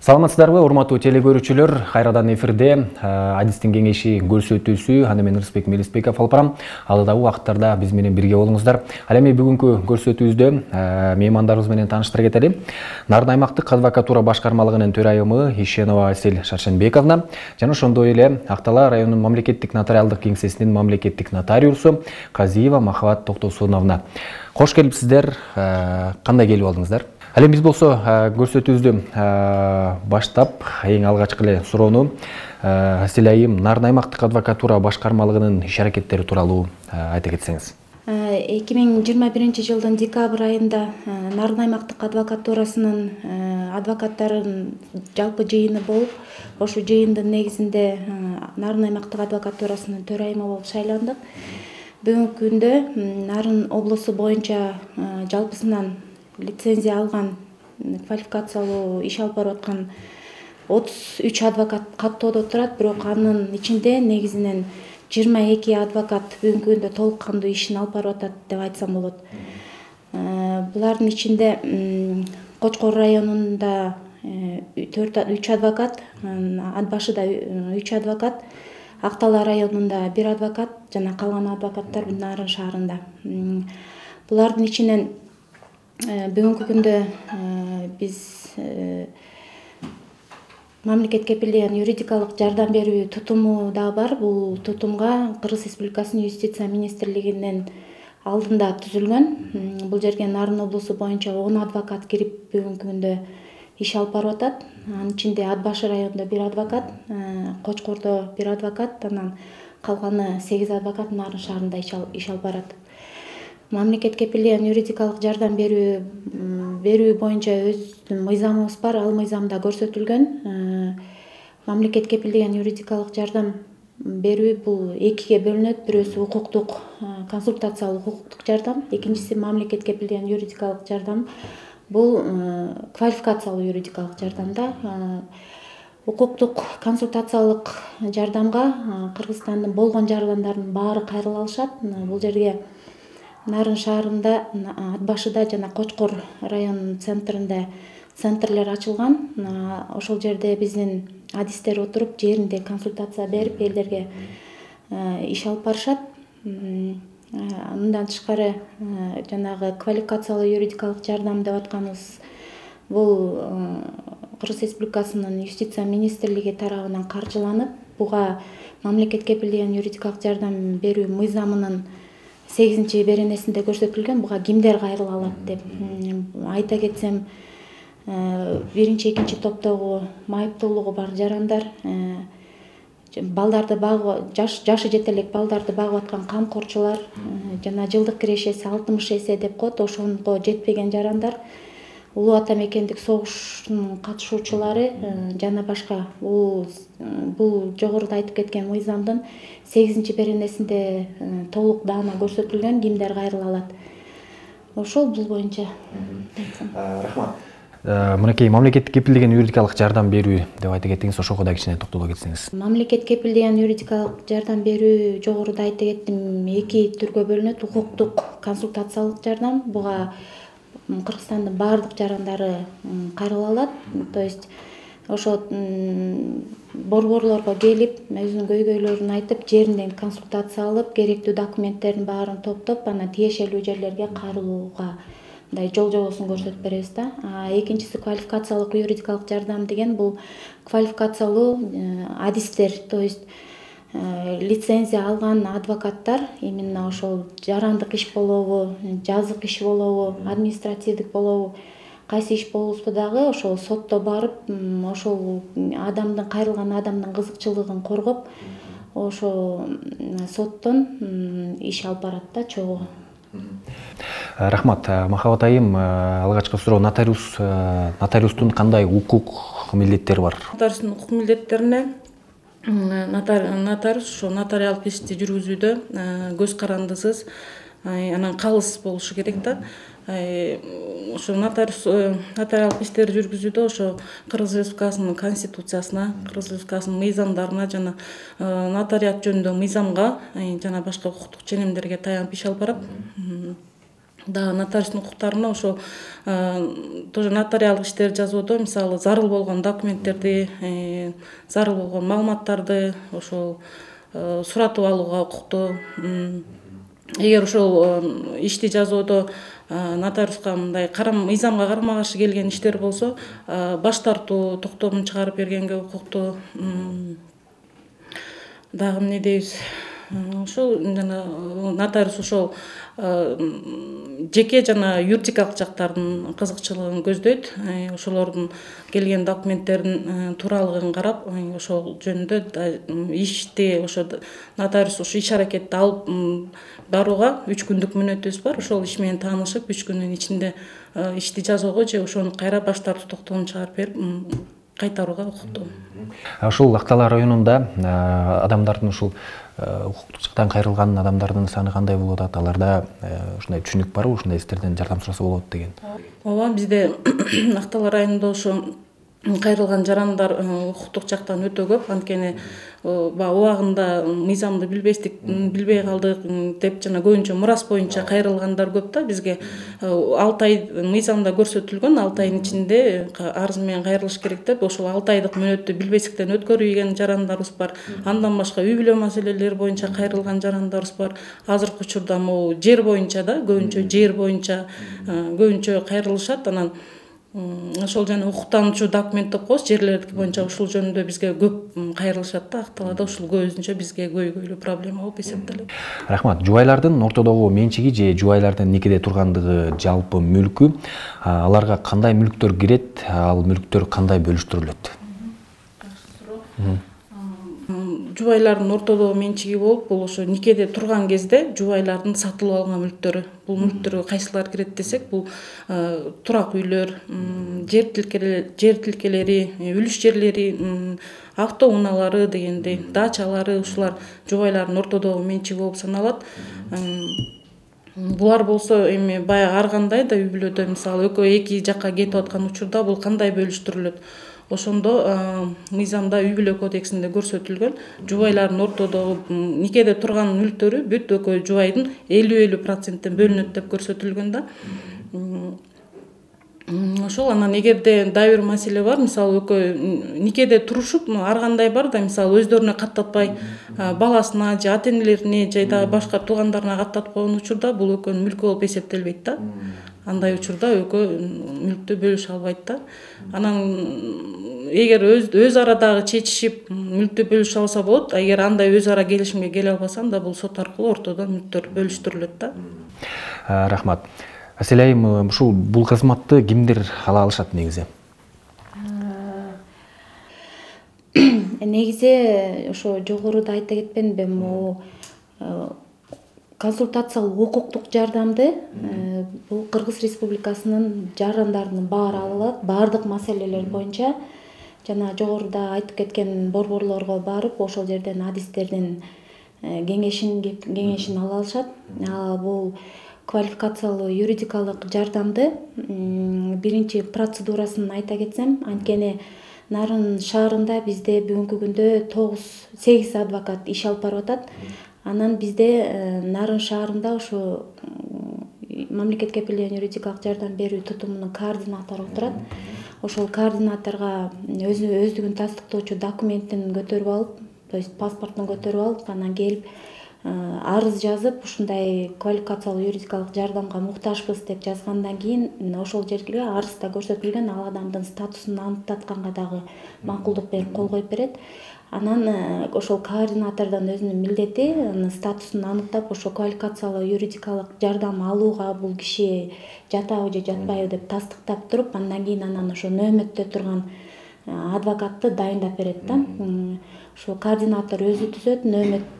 Саламатсыздарбы, урматтуу телекөрүүчүлөр, кайрадан эфирде Адистин кеңеши көрсөтүүсү, аны мен Рысбек Мелисбеков алып барам. Алдагы убакыттарда биз менен бирге болуңуздар. Ал эми бүгүнкү көрсөтүүбүздө меймандарыбыз менен тааныштыра кетели. Нарын аймактык адвокатура башкармалыгынын төрайымы Ишенова Асель Шаршенбековна жана ошондой эле Актала районунун мамлекеттик нотариалдык кеңсесинин мамлекеттик нотариусу Казиева Махабат Токтосуновна. Кош келипсиздер. Кандай келип алдыңыздар? Ал эми биз болсо көрсөтүүбүздү баштап, эң алгачкы эле суроону Асель айым Нарын аймактык адвокатура башкармалыгынын иш аракеттери тууралуу айта кетсеңиз. 2021 декабрь айында Нарын аймактык адвокатурасынын адвокаттарынын жалпы жыйыны болуп, ошол жыйындын негизинде Нарын аймактык адвокатурасынын төрайымы болуп шайландык. Бүгүнкү күндө Нарын облусу боюнча жалпысынан лицензия алган, квалификациялуу иш алып барып аткан 33 адвокат каттоодо турат, бирок анын ичинде негизинен 22 адвокат бүгүнкү күндө толук кандуу ишин алып барып атат деп айтсам болот. Булардын ичинде Кочкор районунда 3 адвокат, Ат башыда 3 адвокат, Актала районунда 1 адвокат жана калган адвокаттар Нарын шаарында. Булардын ичинен бүгүнкү күндө биз мамлекет кепилдеген юридикалык жардам берүү тутуму да бар. Бул тутумга Кыргыз Республикасынын Юстиция министрлигинин алдында түзүлгөн. Бул жерге Нарын облусу боюнча 10 адвокат кирип бүгүнкү күндө иш алып барып атат. Анын ичинде Ат башы районунда 1 адвокат, Кочкордо 1 адвокат, анан калганы 8 адвокат Нарын шаарында иш алып барат. Мамлекет кепилдеген юридикалык жардам берүү боюнча өздүн мыйзамыбыз бар. Ал мыйзамда көрсөтүлгөн. Мамлекет кепилдеген юридикалык жардам берүү бул экиге бөлүнөт. Бирөөсү укуктук, консультациялык укуктук жардам, экинчиси мамлекет кепилдеген юридикалык жардам. Бул квалификациялуу юридикалык жардамда. Укуктук консультациялык жардамга Кыргызстандын болгон жардамдарынын баары кайрыла алышат. Бул жерге Нарын шаарында, Ат башыда жана Кочкор районунун центринде центрлер ачылган. Ошол жерде биздин адистер отуруп, жеринде консультация берип, элдерге иш алып барышат. Мындан тышкары жанагы квалификациялуу юридикалык жардам деп атканыбыз бул Кыргыз Республикасынын Юстиция министрлиги тарабынан каржыланып, буга мамлекет кепилдеген юридикалык жардам берүү мыйзамынын 8 беренесинде көрсөтүлгөн. Буга кимдер кайрыла алат деп айта кетсем, 1-2 топтогу майыптуулугу бар жарандар, балдарды жашы жете элек балдарды багып аткан камкорчулар, жана жылдык кирешеси 60 эсе деп коет, ошого жетпеген жарандар, улуу ата мекендик согуштун катышуучулары жана башка. Бул жогоруда айтып кеткен мыйзамдын 8 беренесинде толук даана көрсөтүлгөн кимдер кайрыла алат. Ошол бул боюнча. Рахмат. Мынакей мамлекеттик кепилдеген юридикалык жардам берүү деп айта кеттиңиз, ошого да кичине токтоло кетсеңиз. Мамлекет кепилдеген юридикалык жардам берүү жогоруда айта кеттим, 2 түргө бөлүнөт. Укуктук консультациялык жардам, буга Кыргызстандын баардык жарандары кайрыла алат. То есть ошо борборлорго келип, өзүнүн көйгөйлөрүн айтып, жеринден консультация алып, керектүү документтерин баарын топтоп, анан тиешелүү жерлерге кайрылууга мындай жол жобосун көрсөтүп беребиз да. Экинчиси квалификациялык юридикалык жардам деген бул квалификациялуу адистер, то есть лицензия алган адвокаттар, именно ошол жарандык иш болобу, жазык иш болобу, административдик болобу, кайсы иш болбосо дагы ошол сотто барып, ошол адамдын кайрылган адамдын кызыкчылыгын коргоп, ошо соттон иш алып барат да чогуу. Рахмат. Махабат айым, алгачкы суроо, нотариустун кандай укук милдеттери бар? Нотариустун укук милдеттерине нотариус ошо нотариалдык ишти жүргүзүүдө көз карандысыз, анан калыс болушу керек да. Ошо нотариалдык иштерди жүргүзүүдө ошо Кыргыз Республикасынын конституциясына, Кыргыз Республикасынын мыйзамдарына жана нотариат жөнүндө мыйзамга жана башка укуктук ченемдерге таянып иш алып барат. дагы нотариустун укуктарына ошо тоже нотариалдык иштерди жазууда мисалы зарыл болгон документтерди, зарыл болгон маалыматтарды ошол суратып алууга укуктуу. Эгер ошол ишти жазууда нотариуска мындай мыйзамга карама каршы келген иштер болсо баш тартуу токтомун чыгарып бергенге укуктуу. Дагы эмне дейбиз? Ошол жана нотариус ошол жеке жана юридикалык жактардын кызыкчылыгын көздөйт. Ошолордун келген документтердин тууралыгын карап, ошол жөнүндө ишти ошо нотариус ошо иш аракетти алып барууга 3 күндүк мүнөтүбүз бар. Ошол иш менен таанышып 3 күндүн ичинде ишти жазууга же ошону кайра баш тартуу токтомун чыгарып берип кайтарууга укуктуу. Ушул Ак Дала районунда адамдардын ушул укуктук жактан кайрылган адамдардын саны кандай болуп атат? Аларда ушундай түшүнүк барбы, ушундай истерден жардам сураса болот деген? Ооба, бизде Ак Дала районунда ошо кайрылган жарандар укуктук жактан өтө көп. Анткени убагында мыйзамды билбей калдык деп жана көбүнчө мурас боюнча кайрылгандар көп да. Бизге 6 ай мыйзамда көрсөтүлгөн, 6 айдын ичинде арыз менен кайрылыш керек деп, ошол 6 айдык мүнөттү билбестиктен өткөрүйген жарандарыбыз бар. Андан башка үй бүлө маселелери боюнча кайрылган жарандарыбыз бар. Азыркы учурда могу жер боюнча да, көбүнчө жер боюнча көбүнчө кайрылышат. Анан ошол жана укуктануучу документ деп коебуз, жерлердики боюнча ушул жөнүндө бизге көп кайрылышат да. Ак Далада ушул көбүнчө бизге көйгөйлүү проблема болуп эсептелет. Рахмат. Жубайлардын ортодогу менчиги же жубайлардын никеде тургандыгы жалпы мүлкү, аларга кандай мүлктөр кирет, ал мүлктөр кандай бөлүштүрүлөт? Жубайлардын ортодогу менчиги болуп, бул ошо никеде турган кезде жубайлардын сатылып алган мүлктөрү. Бул мүлктөргө кайсылар кирет десек, бул турак үйлөр, жер тилкелери, үлүш жерлери, автоунаалары дегендей, дачалары, ушулар жубайлардын ортодогу менчиги болуп саналат. Булар болсо эми баягы ар кандай да үй бүлөдө мисалы экөө эки жакка кетип аткан учурда бул кандай бөлүштүрүлөт? Ошондо мыйзамда үй бүлө кодексинде көрсөтүлгөн, жубайлардын ортодогу никеде турган мүлктөрү бүт экөө жубайдын 50% бөлүнөт деп көрсөтүлгөн да. Ошол анан эгерде дагы бир маселе бар, мисалы экөө никеде турушуп, ар кандай бар да, мисалы өздөрүнө каттатпай баласына же ата энелерине же дагы башка туугандарына каттатып койгон учурда бул экөөнүн мүлкү болуп эсептелбейт да. Андай учурда экөө мүлктү бөлүшө албайт да. Анан эгер өз ара дагы чечишип мүлктү бөлүшө алса болот. Эгер андай өз ара келишимге келе албаса, анда бул сот аркылуу ортодо мүлктөр бөлүштүрүлөт да. Рахмат. Аселайым, ушул бул кызматты кимдер ала алышат негизи? Негизи ошо жогоруда айта кетпедимби, могу консультациялык укуктук жардамды бул Кыргыз Республикасынын жарандарынын баары ала алат, баардык маселелер боюнча. Жана жогоруда айтып кеткен борборлорго барып, ошол жерден адистердин кеңешин ала алышат. Бул квалификациялуу юридикалык жардамды биринчи процедурасын айта кетсем, анткени Нарын шаарында бизде бүгүнкү күндө 8 адвокат иш алып барып атат. Анан бизде Нарын шаарында ошо мамлекет кепилдеген юридикалык жардам берүү тутумунун координатору отурат. Ошол координаторго өздүгүн тастыктоочу документин көтөрүп алып, то есть паспортун көтөрүп алып, анан келип арыз жазып, ушундай квалификациялуу юридикалык жардамга муктажбыз деп жазгандан кийин ошол жерге арызда көрсөтүлгөн ал адамдын статусун аныктатканга дагы макулдук берип кол коюп берет. Анан ошол координатордун өзүнүн милдети анын статусун аныктап, ошо квалификациялуу юридикалык жардам алууга бул киши жатабы же жатпайбы деп тастыктап туруп, андан кийин анан ошо нөөмөттө турган адвокатты дайындап берет да. Ошо координатор өзү түзөт нөөмөттү,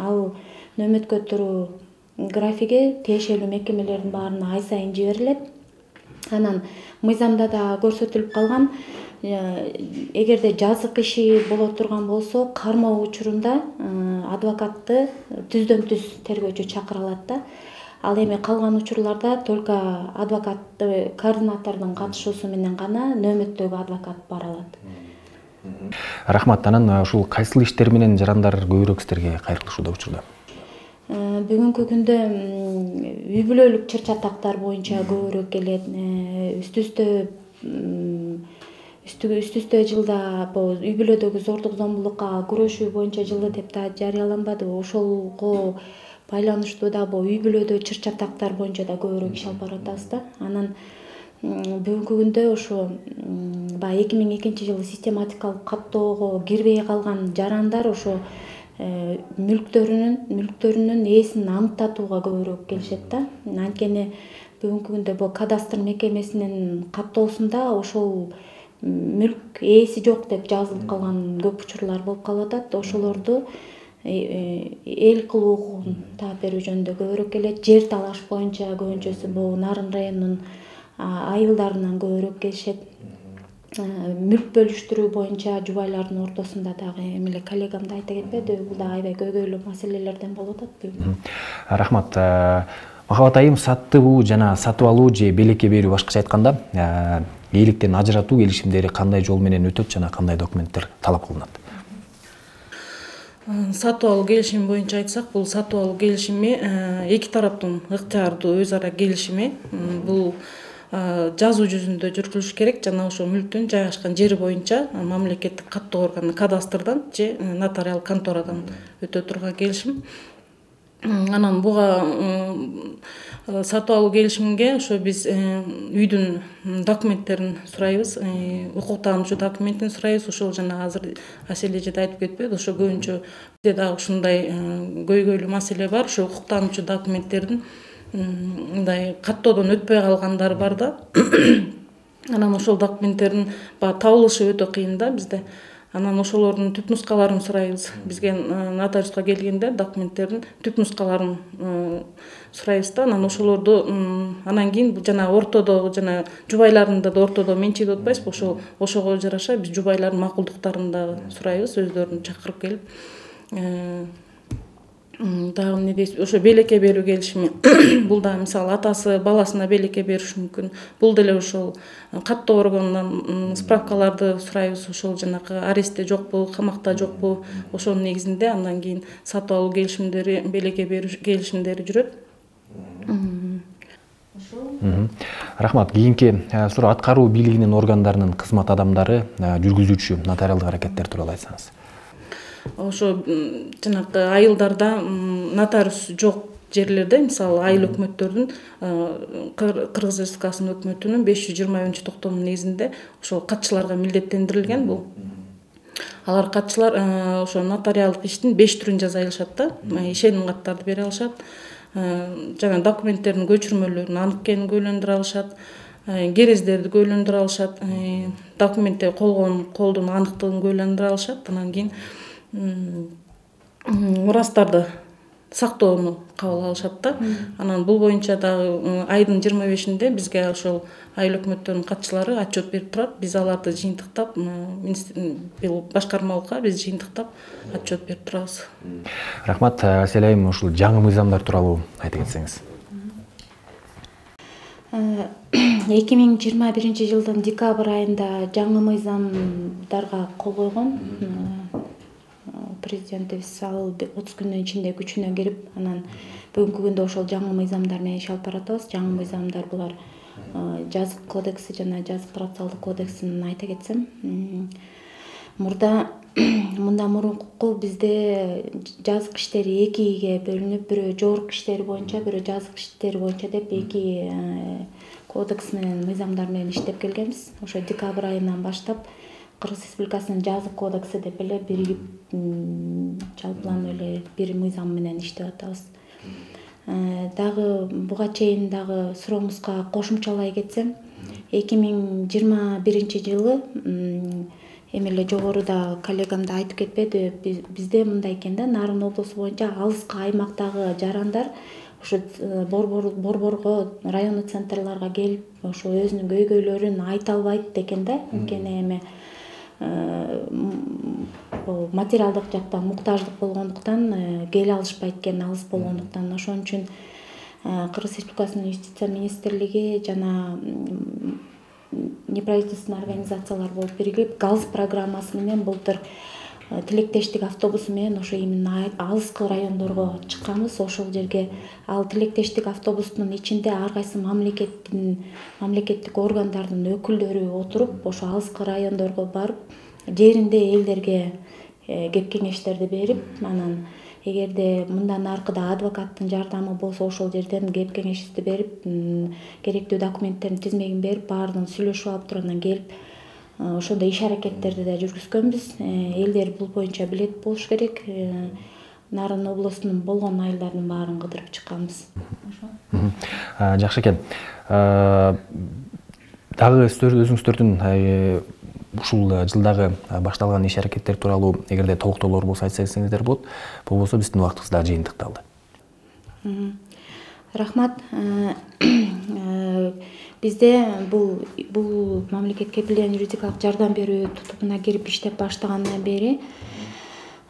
ал нөөмөткө туруу графиги тиешелүү мекемелердин баарына ай сайын жиберилет. Анан мыйзамда да көрсөтүлүп калган, эгерде жазык иши боло турган болсо, кармоо учурунда адвокатты түздөн түз тергөөчү чакыра алат да. Ал эми калган учурларда только адвокатты координатордун катышуусу менен гана нөөмөттөгү адвокат бара алат. Рахмат. Анан ушул кайсыл иштер менен жарандар көбүрөөк сиздерге кайрылышууда учурда? Бүгүнкү күндө үй бүлөлүк чыр чатактар боюнча көбүрөөк келет. Үстү-үстү жылда үй бүлөдөгү зордук зомбулукка күрөшүү боюнча жылы деп да жарыяланбады. Ошолго байланыштуу да үй бүлөдө чыр чатактар боюнча да көбүрөөк иш алып баратабыз да. Анан бүгүнкү күндө ошо 2002 жылы систематикалык каттоого кирбей калган жарандар ошо мүлктөрүнүн ээсин аныктатууга көбүрөөк келишет да. Анткени бүгүнкү күндө бул кадастр мекемесинин каттоосунда ошол мүлк ээси жок деп жазылып калган көп учурлар болуп калып атат. Ошолорду эл кылуу укугун таап берүү жөнүндө көбүрөөк келет. Жер талаш боюнча көбүнчөсү бул Нарын районунун айылдарынан көбүрөөк келишет. Мүлк бөлүштүрүү боюнча жубайлардын ортосунда дагы эмеле коллегам да айта кетпеди, бул да аябай көйгөйлүү маселелерден болуп атат. Рахмат. Махабат айым, саттуу жана сатып алуу же белекке берүү, башкача айтканда, ээликтен ажыратуу келишимдери кандай жол менен өтөт жана кандай документтер талап кылынат? Сатып алуу келишими боюнча айтсак, бул сатып алуу келишими эки тараптын ыктыярдуу өз ара келишими. Бул жазуу жүзүндө жүргүзүлүш керек жана ошо мүлктүн жайгашкан жери боюнча мамлекеттик каттоо органы кадастрдан же нотариал конторадан өтө турган келишим. Анан буга сатып алуу келишимге ошо биз үйдүн документтерин сурайбыз, укук таануучу документин сурайбыз. Ошол жана азыр Аселе эже айтып кетпеди, ошо көбүнчө бизде дагы ушундай көйгөйлүү маселе бар. Ошо укук таануучу документтердин мындай каттоодон өтпөй калгандары бар да. Анан ошол документтердин табылышы өтө кыйын да бизде. Анан ошолордун түп нускаларын сурайбыз. Бизге нотариуска келгенде документтердин түп нускаларын сурайбыз да. Анан ошолорду анан кийин жана ортодо жана жубайларында да ортодо менчиги деп атпайбызбы, ошого жараша биз жубайлардын макулдуктарын да сурайбыз, өздөрүн чакырып келип. Дагы эмне дейсиз? Ошо белекке берүү келишими. Бул да мисалы атасы баласына белекке бериши мүмкүн. Бул деле ошол каттоо органынан справкаларды сурайбыз. Ошол жанакы арестте жокпу, камакта жокпу, ошонун негизинде андан кийин сатып алуу келишимдери, белекке берүү келишимдери жүрөт. Рахмат. Кийинки суроо аткаруу бийлигинин органдарынын кызмат адамдары жүргүзүүчү нотариалдык аракеттер тууралуу айтсаңыз. Ошо жанакы айылдарда нотариус жок жерлерде, мисалы айыл өкмөттөрдүн Кыргыз Республикасынын өкмөтүнүн 521-токтомунун негизинде ошол катчыларга милдеттендирилген бул. Алар катчылар ошо нотариалдык иштин 5 түрүн жаза алышат да. Ишеним каттарды бере алышат. Жана документтердин көчүрмөлөрүн анык экенин көйлөндүрө алышат. Керездерди көйлөндүрө алышат. Документте колдун аныктыгын көйлөндүрө алышат. Анан кийин мурастарды сактоону кабыл алышат да. Анан бул боюнча дагы айдын 25-инде бизге ошол айыл өкмөттөрүнүн катчылары отчет берип турат. Биз аларды жыйынтыктап, бул башкармалыкка биз жыйынтыктап отчет берип турабыз. Рахмат. Аселе айым, ушул жаңы мыйзамдар тууралуу айта кетсеңиз. 2021 жылдын декабрь айында жаңы мыйзамдарга кол койгон. Президентибиз ал 30 күндүн ичинде күчүнө кирип, анан бүгүнкү күндө ошол жаңы мыйзамдар менен иш алып баратабыз. Жаңы мыйзамдар булар жазык кодекси жана жазык процессуалдык кодексин айта кетсем. Мындан мурунку бизде жазык иштери экиге бөлүнүп, бирөө жогорку иштери боюнча, бирөө жазык иштери боюнча деп эки кодекс менен мыйзамдар менен иштеп келгенбиз. Ошо декабрь айынан баштап Кыргыз Республикасынын жазык кодекси деп эле биригип жалпыланып эле бир мыйзам менен иштеп атабыз. Дагы буга чейин дагы сурооңузга кошумчалай кетсем, 2021 жылы эмеле жогоруда коллегам да айтып кетпеди, бизде мындай экен да, Нарын облусу боюнча алыскы аймактагы жарандар ошо борборго, райондук центрларга келип, ошо өзүнүн көйгөйлөрүн айта албайт экен да. Анткени эме материалдык жактан муктаждык болгондуктан келе алышпайт экен, алыс болгондуктан. Ошон үчүн Кыргыз Республикасынын юстиция министрлиги жана неправительственный организациялар болуп биригип ГАЛС программасы менен былтыр тилектештик автобусу менен ошо именно алыскы райондорго чыкканбыз. Ошол жерге ал тилектештик автобустун ичинде ар кайсы мамлекеттик органдардын өкүлдөрү отуруп, ошо алыскы райондорго барып, жеринде элдерге кеп кеңештерди берип, анан эгерде мындан аркыда адвокаттын жардамы болсо, ошол жерден кеп кеңешти берип, керектүү документтердин тизмегин берип, баардыгын сүйлөшүп алып туруп анан келип, ошондой иш аракеттерди да жүргүзгөнбүз. Элдер бул боюнча билет болуш керек. Нарын облусунун болгон айылдардын баарын кыдырып чыкканбыз. Жакшы экен. Дагы өзүңүздөрдүн ушул жылдагы башталган иш аракеттер тууралуу эгерде толуктоолор болсо айтсаңыздар болот. Болбосо биздин убактыбыз дагы жыйынтыкталды. Рахмат. Бизде бул мамлекет кепилдеген юридикалык жардам берүү тутумуна кирип иштеп баштагандан бери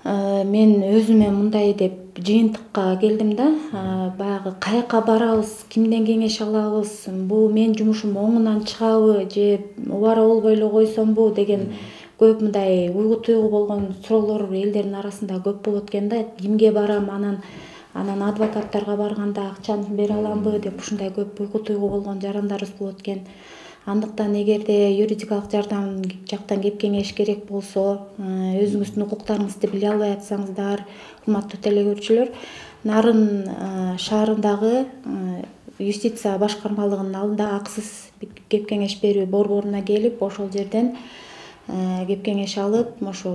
мен өзүмө мындай деп жыйынтыкка келдим да, баягы каяка барабыз, кимден кеңеш алабыз, бул менин жумушум оңунан чыгабы же убара болбой эле койсомбу деген көп мындай уйгу туйгу болгон суроолор элдердин арасында көп болот экен да. Кимге барам, анан адвокаттарга барганда акчаны бере аламбы деп ушундай көп уйгу туйгу болгон жарандарыбыз болот экен. Андыктан эгерде юридикалык жардам жактан кеп кеңеш керек болсо, өзүңүздүн укуктарыңызды биле албай атсаңыздар, урматтуу телекөрүүчүлөр, Нарын шаарындагы юстиция башкармалыгынын алдында акысыз кеп кеңеш берүү борборуна келип, ошол жерден кеп кеңеш алып, ошо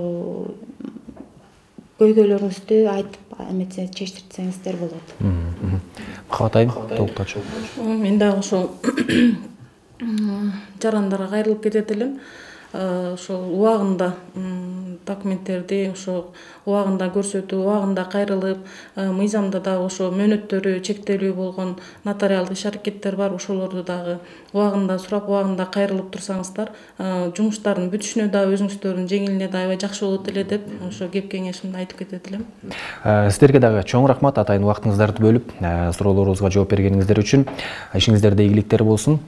көйгөйлөрүңүздү айтып, эметсе чечтирсеңиздер болот. Махабат айым, толуктачу. Мен дагы ошол жарандарга кайрылып кетет элем. Ошол убагында документтерди ошо убагында көрсөтүү, убагында кайрылып, мыйзамда дагы ошо мөөнөттөрү чектелүү болгон нотариалдык иш аракеттер бар. Ошолорду дагы убагында сурап, убагында кайрылып турсаңыздар, жумуштардын бүтүшүнө дагы өзүңүздөрдүн жеңилине дагы аябай жакшы болот эле деп ошо кеп кеңешимди айтып кетет элем. Сиздерге дагы чоң рахмат, атайын убактыңыздарды бөлүп, суроолорубузга жооп бергениңиздер үчүн. Ишиңиздерде ийгиликтер болсун.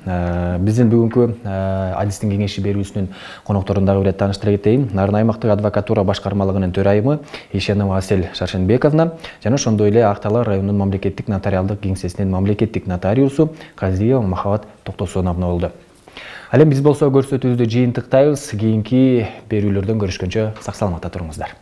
Биздин бүгүнкү адистин кеңеши берүүсүнүн конокторун дагы бир тааныштыра кетейин. Нарын аймактык адвокатура башкармалыгынын төрайымы Ишенова Асель Шаршенбековна жана ошондой эле Ак Талаа районунун мамлекеттик нотариалдык кеңсесинин мамлекеттик нотариусу Казиева Махабат Токтосоновна болду. Ал эми биз болсо көрсөтүүбүздү жыйынтыктайбыз. Кийинки берүүлөрдөн көрүшкөнчө сак саламатта туруңуздар.